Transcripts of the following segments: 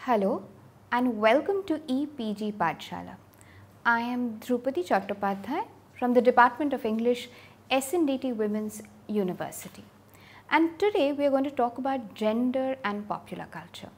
Hello and welcome to EPG Pathshala. I am Drupadi Chattopadhyay from the Department of English, SNDT Women's University. And today we are going to talk about gender and popular culture.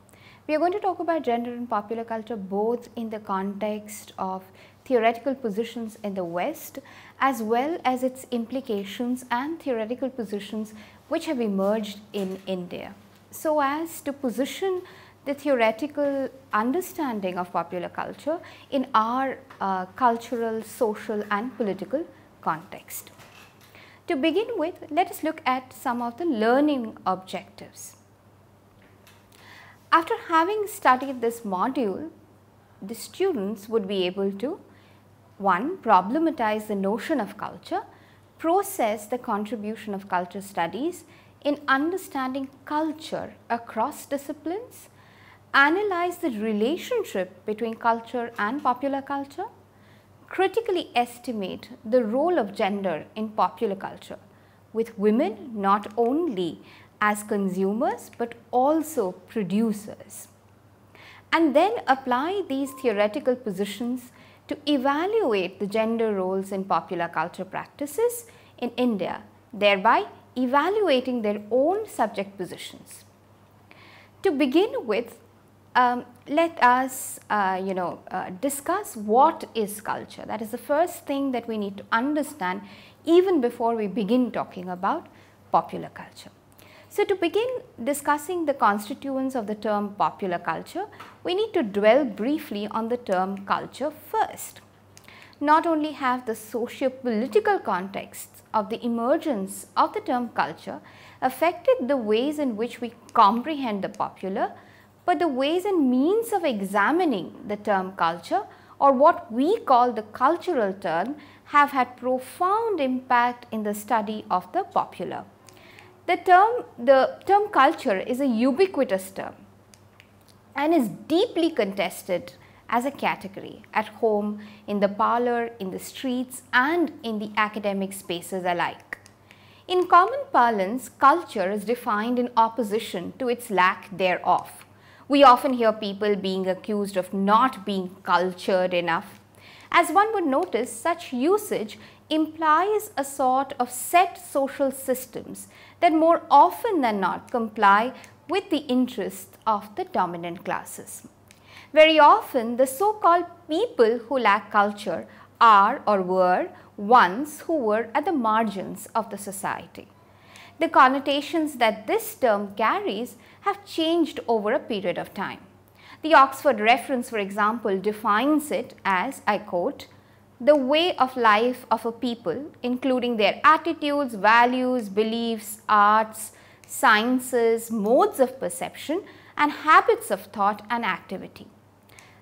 We are going to talk about gender and popular culture both in the context of theoretical positions in the West as well as its implications and theoretical positions which have emerged in India, so as to position the theoretical understanding of popular culture in our cultural, social and political context. To begin with, let us look at some of the learning objectives. After having studied this module, the students would be able to 1. Problematize the notion of culture, process the contribution of culture studies in understanding culture across disciplines, analyze the relationship between culture and popular culture, critically estimate the role of gender in popular culture, with women not only as consumers but also producers, and then apply these theoretical positions to evaluate the gender roles in popular culture practices in India, thereby evaluating their own subject positions. To begin with, let us discuss what is culture. That is the first thing that we need to understand even before we begin talking about popular culture. So, to begin discussing the constituents of the term popular culture, we need to dwell briefly on the term culture first. Not only have the socio-political contexts of the emergence of the term culture affected the ways in which we comprehend the popular, but the ways and means of examining the term culture, or what we call the cultural turn, have had profound impact in the study of the popular. The term culture is a ubiquitous term and is deeply contested as a category at home, in the parlor, in the streets and in the academic spaces alike. In common parlance, culture is defined in opposition to its lack thereof. We often hear people being accused of not being cultured enough. As one would notice, such usage implies a sort of set social systems that more often than not comply with the interests of the dominant classes. Very often, the so-called people who lack culture are or were ones who were at the margins of the society. The connotations that this term carries have changed over a period of time. The Oxford reference, for example, defines it as, I quote, "the way of life of a people, including their attitudes, values, beliefs, arts, sciences, modes of perception, and habits of thought and activity."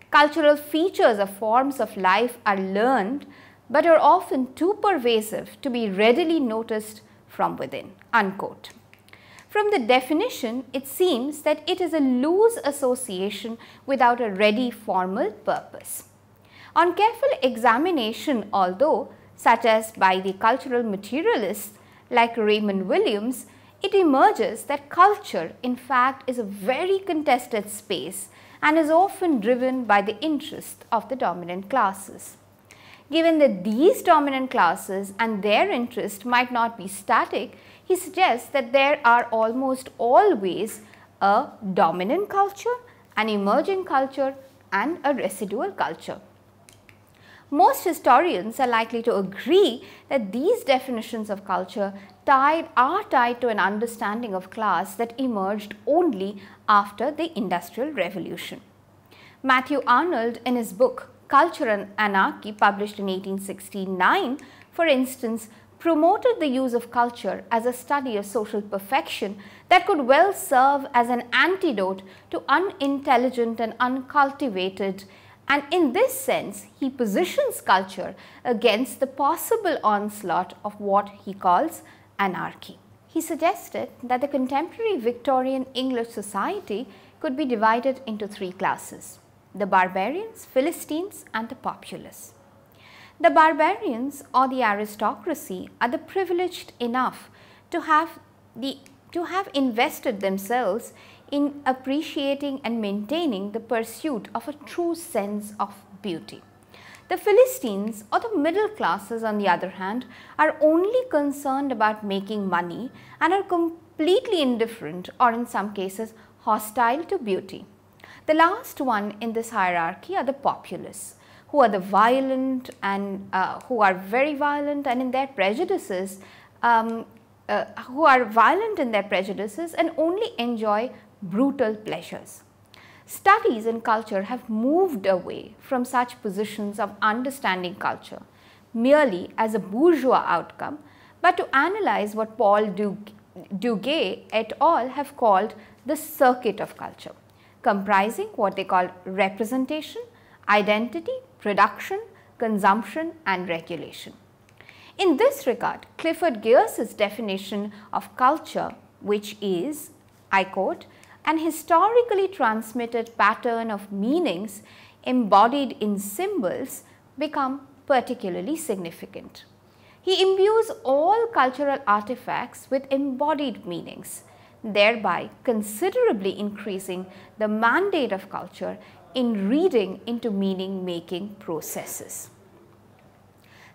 Cultural features or forms of life are learned, but are often too pervasive to be readily noticed from within, unquote. From the definition, it seems that it is a loose association without a ready formal purpose. On careful examination, although, such as by the cultural materialists like Raymond Williams, it emerges that culture in fact is a very contested space and is often driven by the interest of the dominant classes. Given that these dominant classes and their interest might not be static, he suggests that there are almost always a dominant culture, an emerging culture and a residual culture. Most historians are likely to agree that these definitions of culture are tied to an understanding of class that emerged only after the Industrial Revolution. Matthew Arnold, in his book Culture and Anarchy, published in 1869, for instance, promoted the use of culture as a study of social perfection that could well serve as an antidote to unintelligent and uncultivated, and in this sense he positions culture against the possible onslaught of what he calls anarchy. He suggested that the contemporary Victorian English society could be divided into three classes: the barbarians, Philistines and the populace. The barbarians or the aristocracy are the privileged enough to have invested themselves in appreciating and maintaining the pursuit of a true sense of beauty. The Philistines or the middle classes, on the other hand, are only concerned about making money and are completely indifferent, or in some cases hostile to beauty. The last one in this hierarchy are the populace, who are very violent and in their prejudices, and only enjoy brutal pleasures. Studies in culture have moved away from such positions of understanding culture merely as a bourgeois outcome, but to analyze what Paul Duguay et al. Have called the circuit of culture, comprising what they call representation, identity, production, consumption and regulation. In this regard, Clifford Geertz's definition of culture, which is, I quote, an historically transmitted pattern of meanings embodied in symbols, become particularly significant. He imbues all cultural artifacts with embodied meanings, thereby considerably increasing the mandate of culture in reading into meaning-making processes.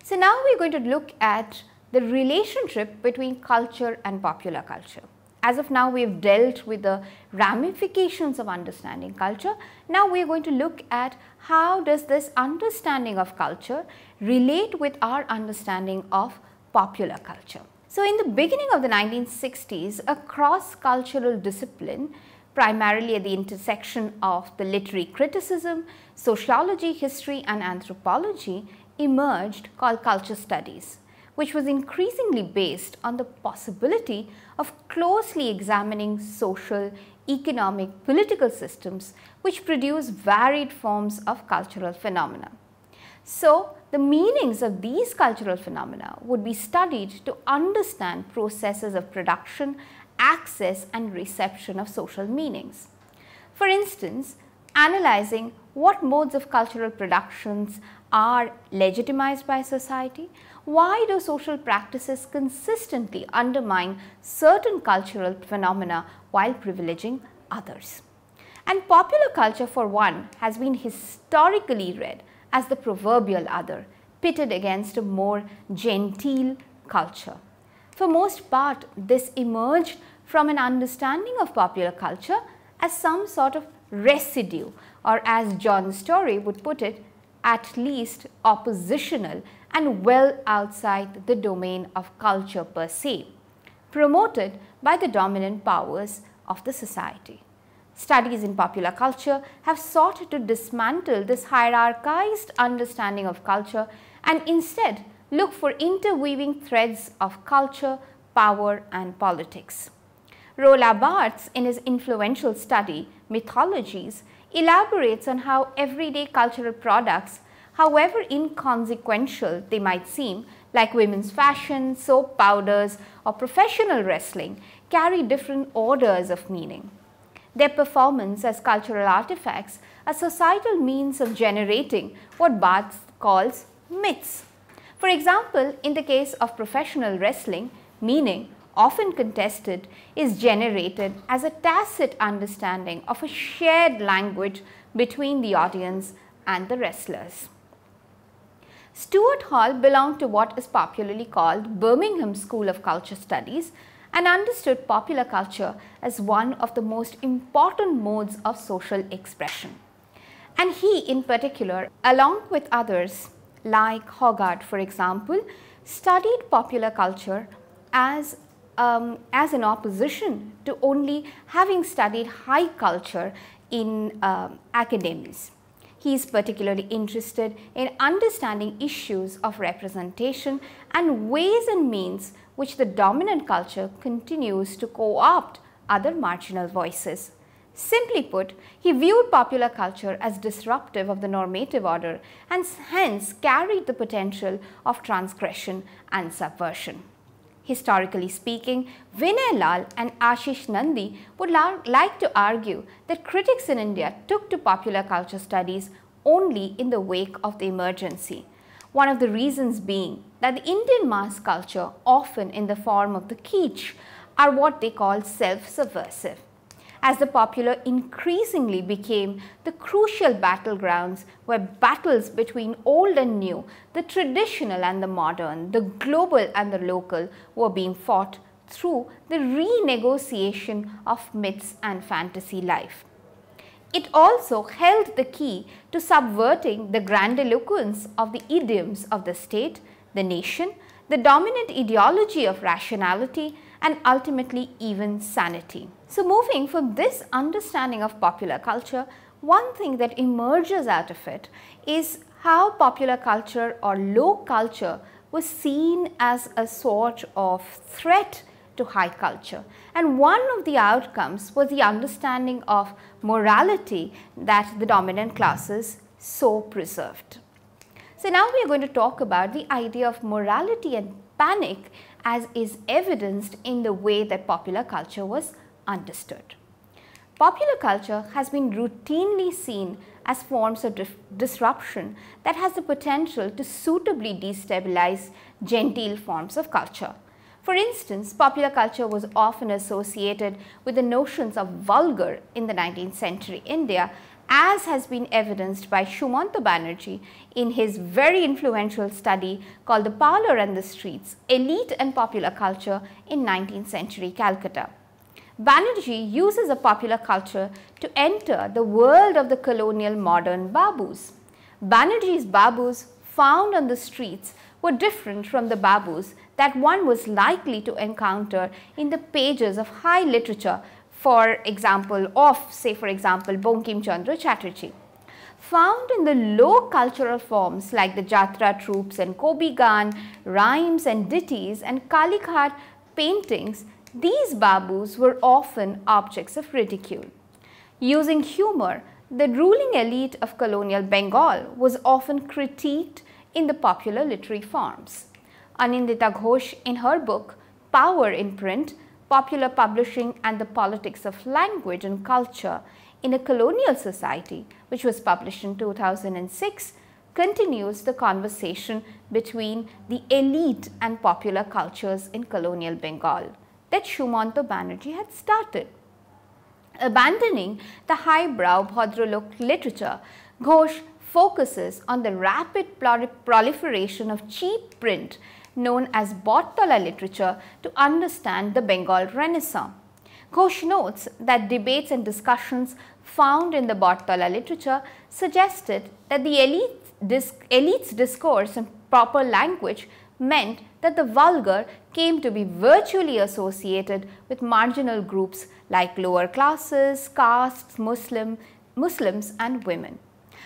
So now we are going to look at the relationship between culture and popular culture. As of now, we have dealt with the ramifications of understanding culture. Now we are going to look at how does this understanding of culture relate with our understanding of popular culture. So in the beginning of the 1960s, a cross-cultural discipline, primarily at the intersection of the literary criticism, sociology, history and anthropology, emerged called culture studies, which was increasingly based on the possibility of closely examining social, economic, political systems which produce varied forms of cultural phenomena. So, the meanings of these cultural phenomena would be studied to understand processes of production, access and reception of social meanings. For instance, analyzing what modes of cultural productions are legitimized by society, why do social practices consistently undermine certain cultural phenomena while privileging others. And popular culture, for one, has been historically read as the proverbial other, pitted against a more genteel culture. For most part, this emerged from an understanding of popular culture as some sort of residue, or as John Story would put it, at least oppositional and well outside the domain of culture per se, promoted by the dominant powers of the society. Studies in popular culture have sought to dismantle this hierarchized understanding of culture and instead look for interweaving threads of culture, power and politics. Roland Barthes, in his influential study, Mythologies, elaborates on how everyday cultural products, however inconsequential they might seem, like women's fashion, soap powders or professional wrestling, carry different orders of meaning. Their performance as cultural artifacts are societal means of generating what Barthes calls myths. For example, in the case of professional wrestling, meaning, often contested, is generated as a tacit understanding of a shared language between the audience and the wrestlers. Stuart Hall belonged to what is popularly called Birmingham School of Culture Studies and understood popular culture as one of the most important modes of social expression. And he in particular, along with others like Hogarth for example, studied popular culture as an opposition to only having studied high culture in academies. He is particularly interested in understanding issues of representation and ways and means which the dominant culture continues to co-opt other marginal voices. Simply put, he viewed popular culture as disruptive of the normative order and hence carried the potential of transgression and subversion. Historically speaking, Vinay Lal and Ashish Nandi would like to argue that critics in India took to popular culture studies only in the wake of the emergency. One of the reasons being that the Indian mass culture, often in the form of the kitsch, are what they call self-subversive. as the popular increasingly became the crucial battlegrounds where battles between old and new, the traditional and the modern, the global and the local were being fought through the renegotiation of myths and fantasy life. It also held the key to subverting the grandiloquence of the idioms of the state, the nation, the dominant ideology of rationality, and ultimately even sanity. So moving from this understanding of popular culture, one thing that emerges out of it is how popular culture or low culture was seen as a sort of threat to high culture. And one of the outcomes was the understanding of morality that the dominant classes so preserved. So now we are going to talk about the idea of morality and panic as is evidenced in the way that popular culture was understood. Popular culture has been routinely seen as forms of disruption that has the potential to suitably destabilize genteel forms of culture. For instance, popular culture was often associated with the notions of vulgar in the 19th century India, as has been evidenced by Shumanta Banerjee in his very influential study called The Parlour and the Streets, Elite and Popular Culture in 19th Century Calcutta. Banerjee uses a popular culture to enter the world of the colonial modern babus. Banerjee's babus found on the streets were different from the babus that one was likely to encounter in the pages of high literature, for example, Bankim Chandra Chatterjee. Found in the low cultural forms like the Jatra troops and Kobigan, rhymes and ditties and Kalighat paintings, these babus were often objects of ridicule. Using humor, the ruling elite of colonial Bengal was often critiqued in the popular literary forms. Anindita Ghosh, in her book Power in Print, Popular Publishing and the Politics of Language and Culture in a Colonial Society, which was published in 2006, continues the conversation between the elite and popular cultures in colonial Bengal that Shumanta Banerjee had started. Abandoning the highbrow Bhadralok literature, Ghosh focuses on the rapid proliferation of cheap print known as Bottala literature to understand the Bengal Renaissance. Ghosh notes that debates and discussions found in the Bottala literature suggested that the elite's discourse in proper language meant that the vulgar came to be virtually associated with marginal groups like lower classes, castes, Muslims and women.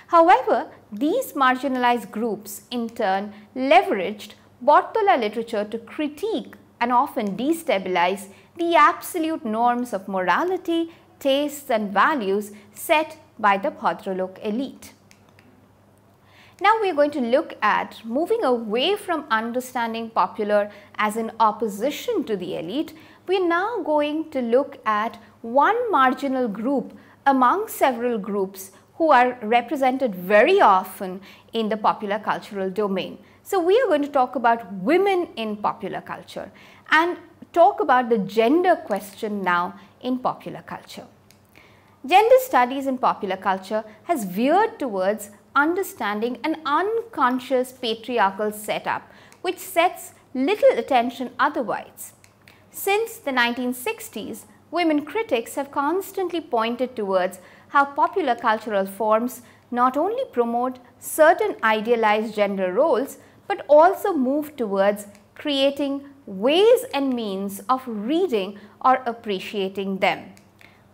However, these marginalized groups in turn leveraged Bottala literature to critique and often destabilize the absolute norms of morality, tastes and values set by the Bhadralok elite. Now we are going to look at moving away from understanding popular as an opposition to the elite. We are now going to look at one marginal group among several groups who are represented very often in the popular cultural domain. So we are going to talk about women in popular culture and talk about the gender question now in popular culture. Gender studies in popular culture has veered towards understanding an unconscious patriarchal setup which sets little attention otherwise. Since the 1960s, women critics have constantly pointed towards how popular cultural forms not only promote certain idealized gender roles but also move towards creating ways and means of reading or appreciating them,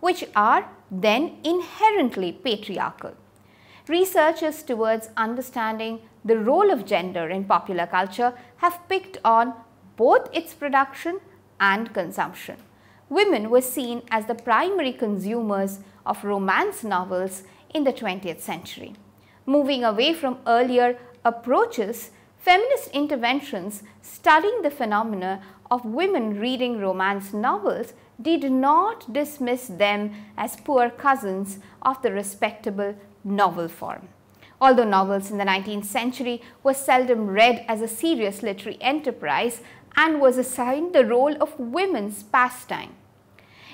which are then inherently patriarchal. Researchers towards understanding the role of gender in popular culture have picked on both its production and consumption. Women were seen as the primary consumers of romance novels in the 20th century. Moving away from earlier approaches, feminist interventions studying the phenomena of women reading romance novels did not dismiss them as poor cousins of the respectable novel form. Although novels in the 19th century were seldom read as a serious literary enterprise and was assigned the role of women's pastime.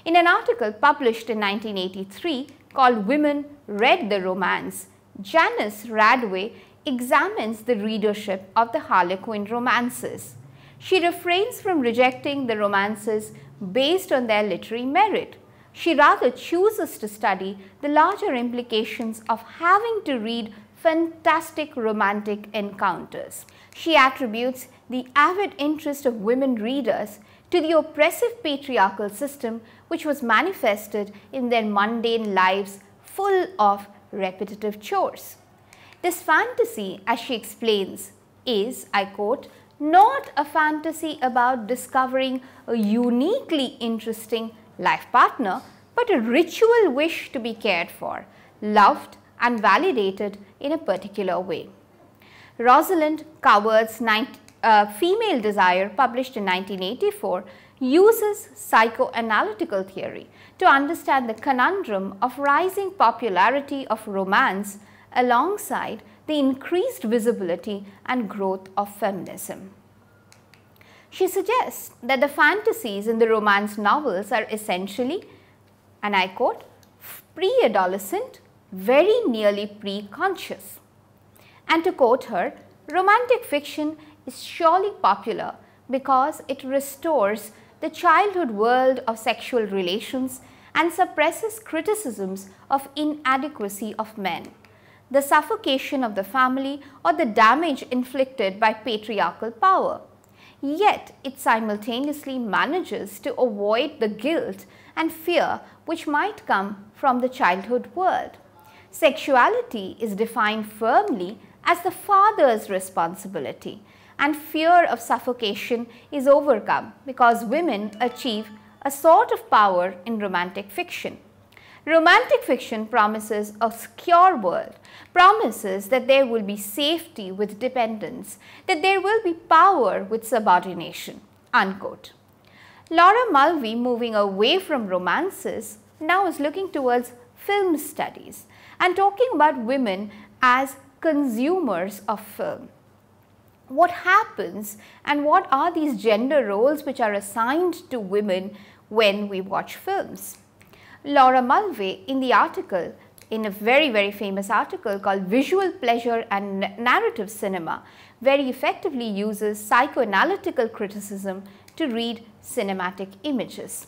In an article published in 1983 called Women Read the Romance, Janice Radway examines the readership of the Harlequin romances. She refrains from rejecting the romances based on their literary merit. She rather chooses to study the larger implications of having to read fantastic romantic encounters. She attributes the avid interest of women readers to the oppressive patriarchal system which was manifested in their mundane lives full of repetitive chores. This fantasy, as she explains, is, I quote, not a fantasy about discovering a uniquely interesting life partner, but a ritual wish to be cared for, loved and validated in a particular way. Rosalind Coward's Female Desire, published in 1984, uses psychoanalytical theory to understand the conundrum of rising popularity of romance alongside the increased visibility and growth of feminism. She suggests that the fantasies in the romance novels are essentially, and I quote, pre-adolescent, very nearly pre-conscious. And to quote her, romantic fiction is surely popular because it restores the childhood world of sexual relations and suppresses criticisms of inadequacy of men, the suffocation of the family, or the damage inflicted by patriarchal power. Yet it simultaneously manages to avoid the guilt and fear which might come from the childhood world. Sexuality is defined firmly as the father's responsibility, and fear of suffocation is overcome because women achieve a sort of power in romantic fiction. Romantic fiction promises a secure world, promises that there will be safety with dependence, that there will be power with subordination, unquote. Laura Mulvey, moving away from romances, now is looking towards film studies and talking about women as consumers of film. What happens and what are these gender roles which are assigned to women when we watch films? Laura Mulvey, in the article, in a very famous article called Visual Pleasure and Narrative Cinema, very effectively uses psychoanalytical criticism to read cinematic images.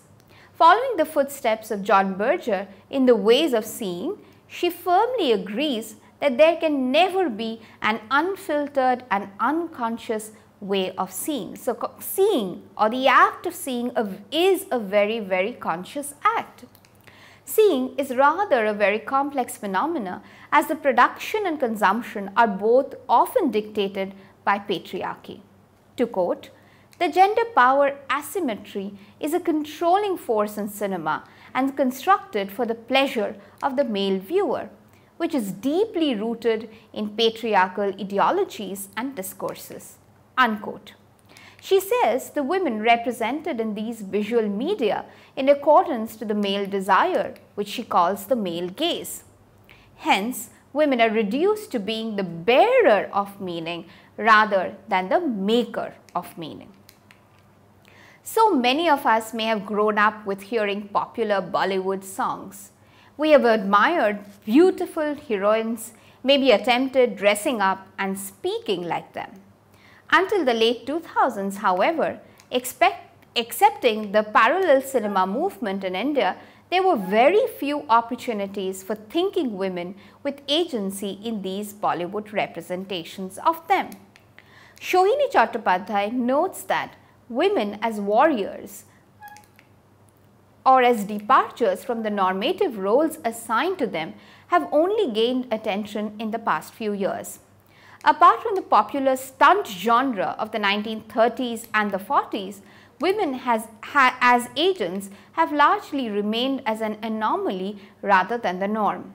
Following the footsteps of John Berger in the ways of seeing, she firmly agrees that there can never be an unfiltered and unconscious way of seeing. So, seeing, or the act of seeing, is a very conscious act. Seeing is rather a very complex phenomena, as the production and consumption are both often dictated by patriarchy. To quote, "The gender power asymmetry is a controlling force in cinema and constructed for the pleasure of the male viewer, which is deeply rooted in patriarchal ideologies and discourses," unquote. She says the women represented in these visual media in accordance to the male desire, which she calls the male gaze. Hence, women are reduced to being the bearer of meaning rather than the maker of meaning. So many of us may have grown up with hearing popular Bollywood songs. We have admired beautiful heroines, maybe attempted dressing up and speaking like them. Until the late 2000s, however, excepting the parallel cinema movement in India, there were very few opportunities for thinking women with agency in these Bollywood representations of them. Sohini Chattopadhyay notes that women as warriors or as departures from the normative roles assigned to them have only gained attention in the past few years. Apart from the popular stunt genre of the 1930s and the 40s, women as agents have largely remained as an anomaly rather than the norm.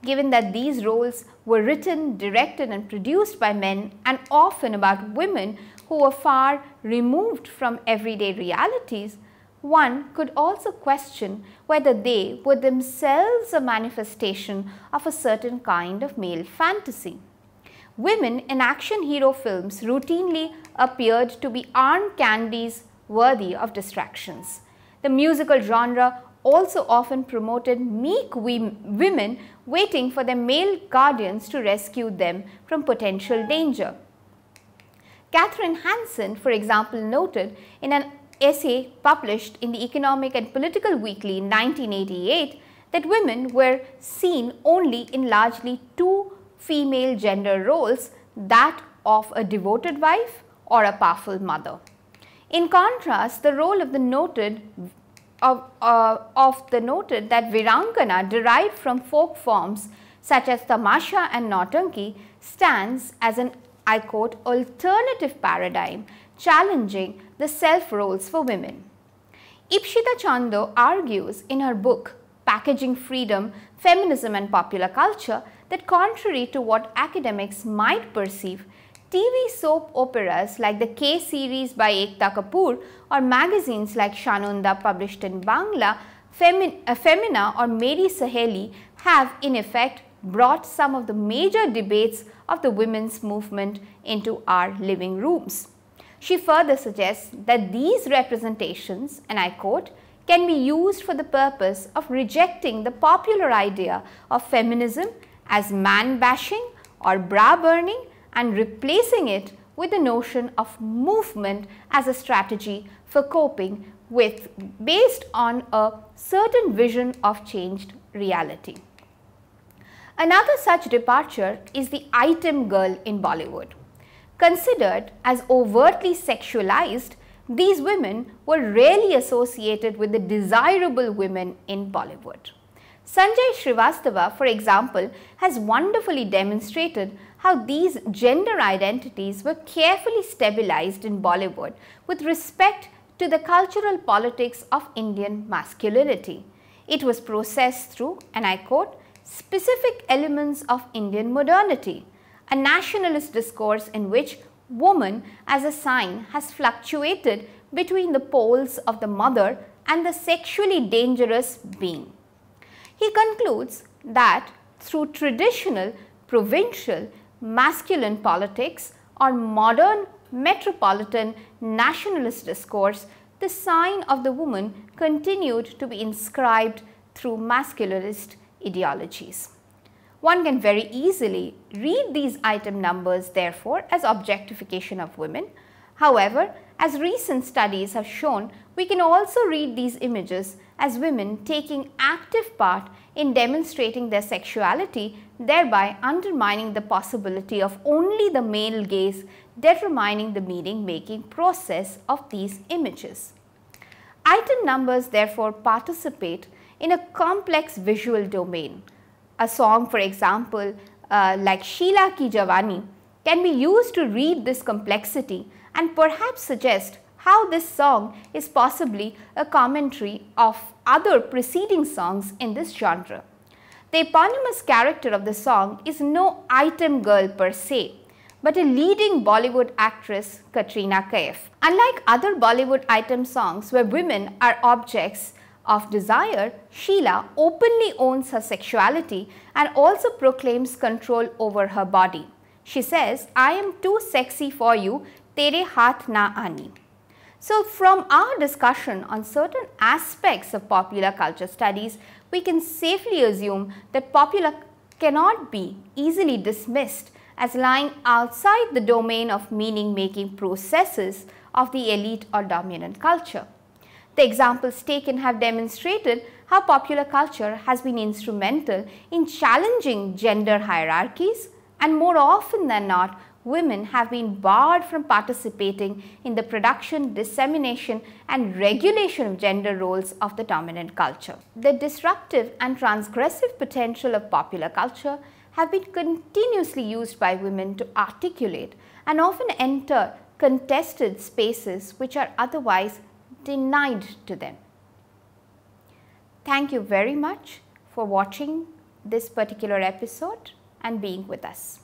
Given that these roles were written, directed and produced by men, and often about women who were far removed from everyday realities, one could also question whether they were themselves a manifestation of a certain kind of male fantasy. Women in action hero films routinely appeared to be arm candies worthy of distractions. The musical genre also often promoted meek women waiting for their male guardians to rescue them from potential danger. Catherine Hansen, for example, noted in an essay published in the Economic and Political Weekly in 1988 that women were seen only in largely two female gender roles, that of a devoted wife or a powerful mother. In contrast, the role of the noted that Virangana, derived from folk forms such as tamasha and nautanki, stands as an, I quote, alternative paradigm challenging the self-roles for women. Ipshita Chando argues in her book Packaging Freedom, Feminism and Popular Culture that contrary to what academics might perceive, TV soap operas like the K series by Ekta Kapoor or magazines like Shanunda published in Bangla, Femina or Meri Saheli have in effect brought some of the major debates of the women's movement into our living rooms. She further suggests that these representations, and I quote, can be used for the purpose of rejecting the popular idea of feminism as man-bashing or bra-burning and replacing it with the notion of movement as a strategy for coping with based on a certain vision of changed reality. Another such departure is the item girl in Bollywood. Considered as overtly sexualized, these women were rarely associated with the desirable women in Bollywood. Sanjay Srivastava, for example, has wonderfully demonstrated how these gender identities were carefully stabilized in Bollywood with respect to the cultural politics of Indian masculinity. It was processed through, and I quote, specific elements of Indian modernity, a nationalist discourse in which woman as a sign has fluctuated between the poles of the mother and the sexually dangerous being. He concludes that through traditional, provincial, masculine politics or modern metropolitan nationalist discourse, the sign of the woman continued to be inscribed through masculinist ideologies. One can very easily read these item numbers therefore as objectification of women. However, as recent studies have shown, we can also read these images as women taking active part in demonstrating their sexuality, thereby undermining the possibility of only the male gaze determining the meaning-making process of these images. Item numbers therefore participate in a complex visual domain. A song, for example, like Sheila Ki Jawani can be used to read this complexity and perhaps suggest how this song is possibly a commentary of other preceding songs in this genre. The eponymous character of the song is no item girl per se, but a leading Bollywood actress, Katrina Kaif. Unlike other Bollywood item songs where women are objects of desire, Sheila openly owns her sexuality and also proclaims control over her body. She says, "I am too sexy for you, tere haath na aani." So from our discussion on certain aspects of popular culture studies, we can safely assume that popular cannot be easily dismissed as lying outside the domain of meaning-making processes of the elite or dominant culture. The examples taken have demonstrated how popular culture has been instrumental in challenging gender hierarchies, and more often than not, women have been barred from participating in the production, dissemination and regulation of gender roles of the dominant culture. The disruptive and transgressive potential of popular culture have been continuously used by women to articulate and often enter contested spaces which are otherwise denied to them. Thank you very much for watching this particular episode and being with us.